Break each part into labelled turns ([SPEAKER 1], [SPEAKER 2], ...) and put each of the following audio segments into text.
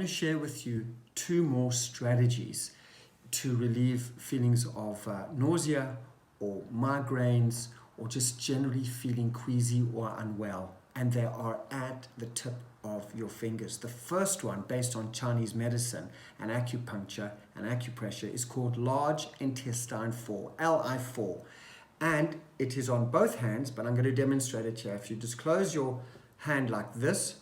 [SPEAKER 1] to share with you 2 more strategies to relieve feelings of nausea or migraines or just generally feeling queasy or unwell. And they are at the tip of your fingers. The first one, based on Chinese medicine and acupuncture and acupressure, is called large intestine 4, LI4. And it is on both hands, but I'm going to demonstrate it here. If you just close your hand like this,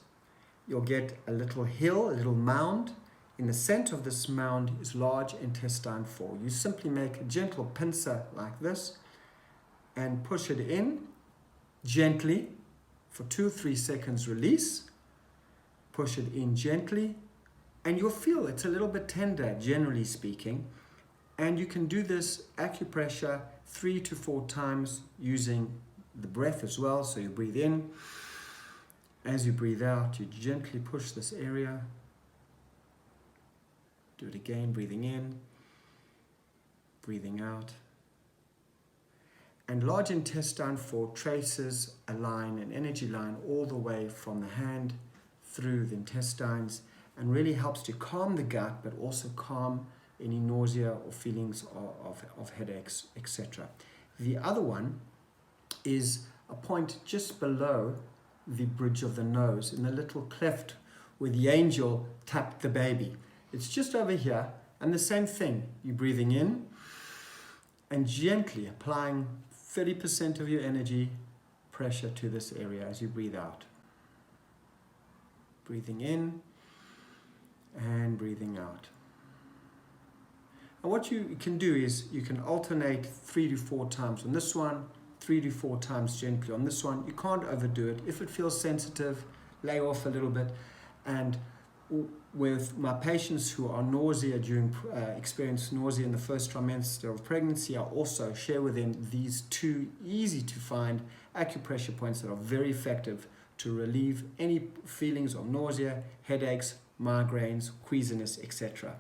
[SPEAKER 1] you'll get a little hill, a little mound. In the center of this mound is large intestine 4. You simply make a gentle pincer like this and push it in gently for 2 or 3 seconds, release, push it in gently, and you'll feel it's a little bit tender, generally speaking. And you can do this acupressure 3 to 4 times using the breath as well. So you breathe in. As you breathe out, you gently push this area. Do it again, breathing in, breathing out. And large intestine 4 traces a line, an energy line, all the way from the hand through the intestines, and really helps to calm the gut, but also calm any nausea or feelings of headaches, etc. The other one is a point just below the bridge of the nose, in the little cleft where the angel tapped the baby. It's just over here, and the same thing. You're breathing in and gently applying 30% of your energy pressure to this area as you breathe out. Breathing in and breathing out. And what you can do is you can alternate 3 to 4 times on this one, 3 to 4 times gently on this one. You can't overdo it. If it feels sensitive, lay off a little bit. And with my patients who are experience nausea in the first trimester of pregnancy, I also share with them these 2 easy to find acupressure points that are very effective to relieve any feelings of nausea, headaches, migraines, queasiness, etc.